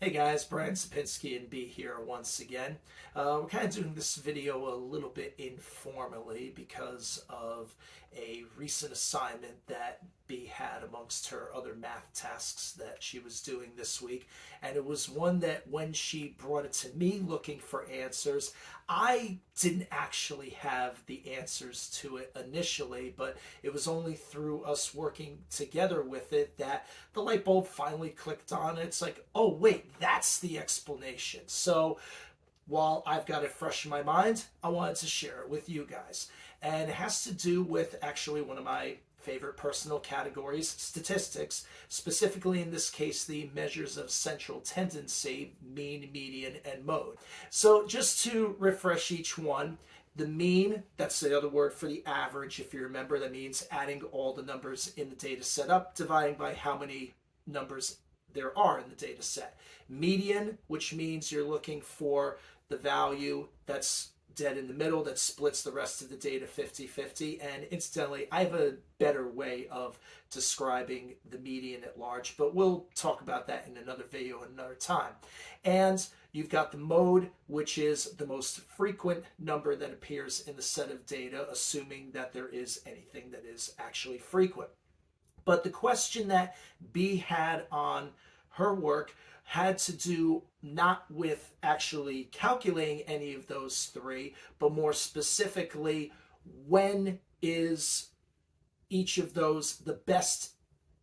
Hey guys, Brian Sapinski and B here once again. We're kind of doing this video a little bit informally because of a recent assignment that B had amongst her other math tasks that she was doing this week. And it was one that when she brought it to me looking for answers, I didn't actually have the answers to it initially, but it was only through us working together with it that the light bulb finally clicked on. It's like, oh wait, that's the explanation. So while I've got it fresh in my mind, I wanted to share it with you guys. And it has to do with actually one of my favorite personal categories, statistics, specifically in this case, the measures of central tendency, mean, median, and mode. So just to refresh each one, the mean, that's the other word for the average, if you remember, that means adding all the numbers in the data set up, dividing by how many numbers there are in the data set. Median, which means you're looking for the value that's dead in the middle that splits the rest of the data 50-50. And incidentally, I have a better way of describing the median at large, but we'll talk about that in another video another time. And you've got the mode, which is the most frequent number that appears in the set of data, assuming that there is anything that is actually frequent. But the question that B had on her work had to do not with actually calculating any of those three, but more specifically, when is each of those the best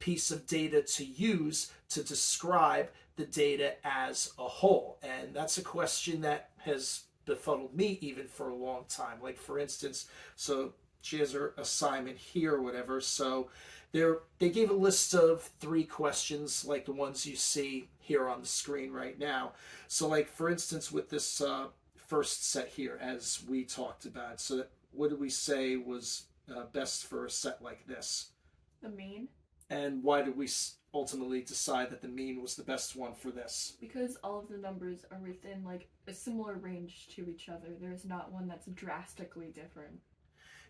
piece of data to use to describe the data as a whole? And that's a question that has befuddled me even for a long time. Like, for instance, so she has her assignment here or whatever, so they gave a list of 3 questions like the ones you see here on the screen right now. So like, for instance, with this first set here, as we talked about, so what did we say was best for a set like this? The mean. And why did we ultimately decide that the mean was the best one for this? Because all of the numbers are within like a similar range to each other. There's not one that's drastically different.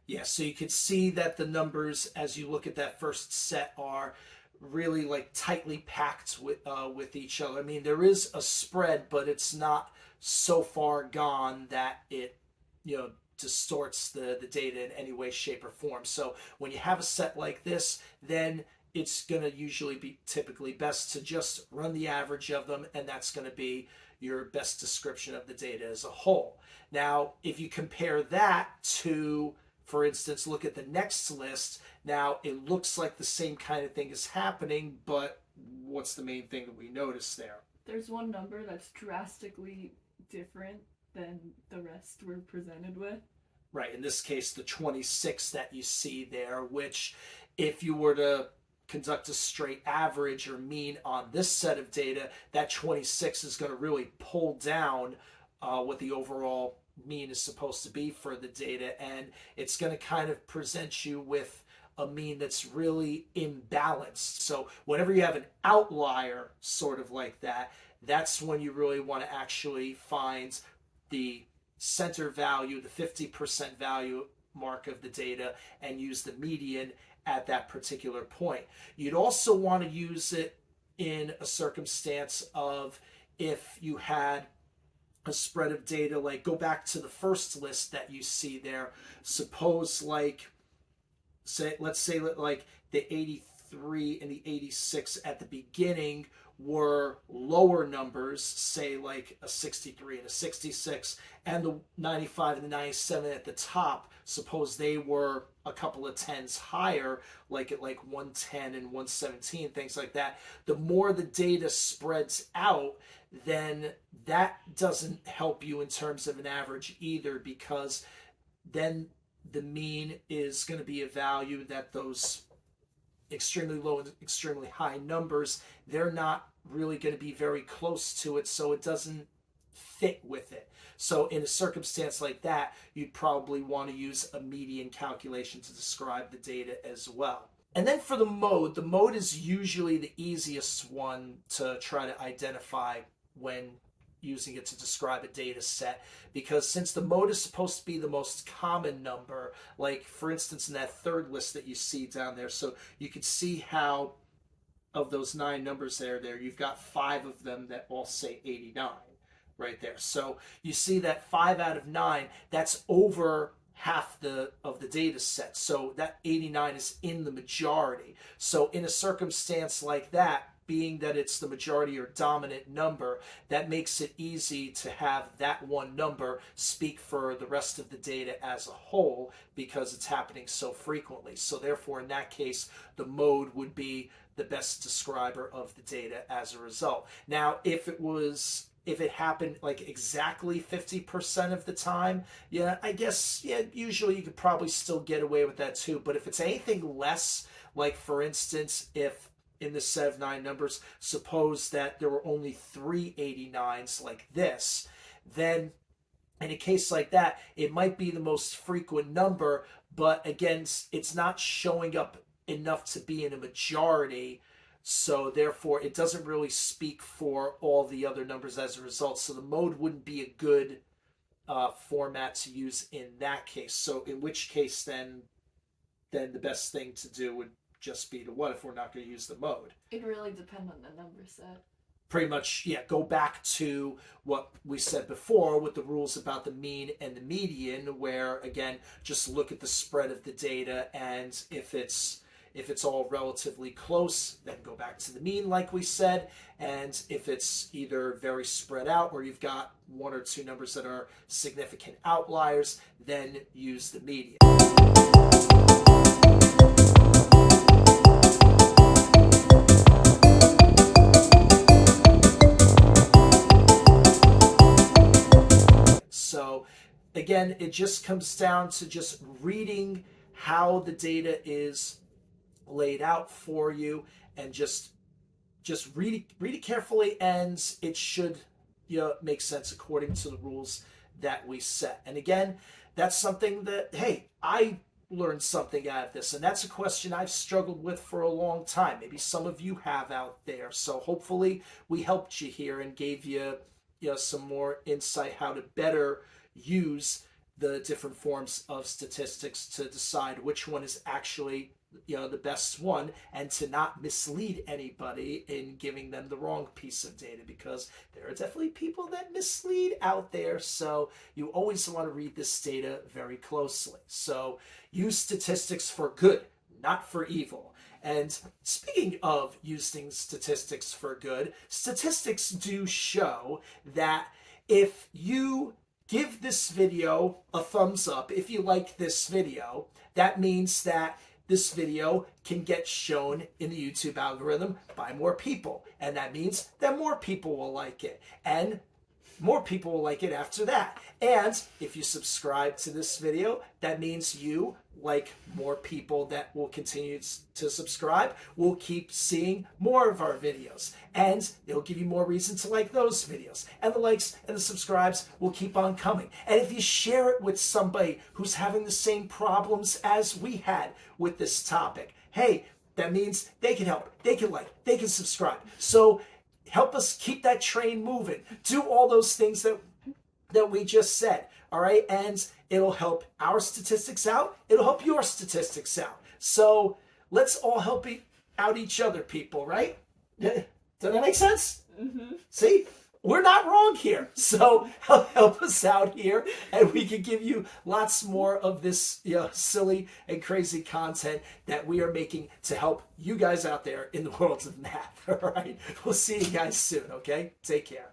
Yeah, so you could see that the numbers, as you look at that first set, are really like tightly packed with each other. I mean, there is a spread, but it's not so far gone that it, distorts the data in any way, shape, or form. So when you have a set like this, then it's going to usually be typically best to just run the average of them, and that's going to be your best description of the data as a whole. Now, if you compare that to, for instance, look at the next list. Now, it looks like the same kind of thing is happening, but what's the main thing that we notice there? There's one number that's drastically different than the rest we're presented with. Right, in this case, the 26 that you see there, which if you were to conduct a straight average or mean on this set of data, that 26 is going to really pull down what the overall mean is supposed to be for the data, and it's going to kind of present you with a mean that's really imbalanced. So whenever you have an outlier sort of like that, that's when you really want to actually find the center value, the 50% value mark of the data, and use the median at that particular point. You'd also want to use it in a circumstance of if you had a spread of data, like go back to the first list that you see there. Suppose let's say like the 83 and the 86 at the beginning were lower numbers, say like a 63 and a 66, and the 95 and the 97 at the top, suppose they were a couple of tens higher, like at like 110 and 117, things like that. The more the data spreads out, then that doesn't help you in terms of an average either, because then the mean is going to be a value that those extremely low and extremely high numbers, they're not really going to be very close to it, so it doesn't fit with it. So in a circumstance like that, you'd probably want to use a median calculation to describe the data as well. And then for the mode is usually the easiest one to try to identify when using it to describe a data set, because since the mode is supposed to be the most common number, like for instance in that third list that you see down there, so you can see how of those 9 numbers there, you've got 5 of them that all say 89 right there. So you see that 5 out of 9, that's over half of the data set. So that 89 is in the majority. So in a circumstance like that, being that it's the majority or dominant number, that makes it easy to have that one number speak for the rest of the data as a whole, because it's happening so frequently. So therefore, in that case, the mode would be the best describer of the data as a result. Now, if it happened like exactly 50% of the time, yeah, I guess, yeah, usually you could probably still get away with that too. But if it's anything less, like for instance, if in this set of 9 numbers, suppose that there were only 3 89s like this, then in a case like that, it might be the most frequent number, but again, it's not showing up enough to be in a majority. So therefore, it doesn't really speak for all the other numbers as a result. So the mode wouldn't be a good format to use in that case. So in which case, then the best thing to do would just be to what if we're not going to use the mode? It really depends on the number set. Pretty much, yeah, go back to what we said before with the rules about the mean and the median, where again, just look at the spread of the data, and if it's all relatively close, then go back to the mean like we said, and if it's either very spread out or you've got 1 or 2 numbers that are significant outliers, then use the median. So again, it just comes down to just reading how the data is laid out for you, and just read it carefully, and it should, you know, make sense according to the rules that we set. And again, that's something that, hey, I learned something out of this, and that's a question I've struggled with for a long time. Maybe some of you have out there. So hopefully we helped you here and gave you, some more insight how to better use the different forms of statistics to decide which one is actually, the best one, and to not mislead anybody in giving them the wrong piece of data, because there are definitely people that mislead out there. So you always want to read this data very closely. So use statistics for good, not for evil. And speaking of using statistics for good, statistics do show that if you give this video a thumbs up, if you like this video, that means that this video can get shown in the YouTube algorithm by more people. And that means that more people will like it. And more people will like it after that. And if you subscribe to this video, that means you, like more people that will continue to subscribe, will keep seeing more of our videos. And it'll give you more reason to like those videos. And the likes and the subscribes will keep on coming. And if you share it with somebody who's having the same problems as we had with this topic, hey, that means they can help, they can like, they can subscribe. So help us keep that train moving. Do all those things that we just said, all right? And it'll help our statistics out. It'll help your statistics out. So let's all help out each other, people, right? Does that make sense? Mm-hmm. See? We're not wrong here. So help us out here, and we can give you lots more of this silly and crazy content that we are making to help you guys out there in the world of math. All right? We'll see you guys soon, okay? Take care.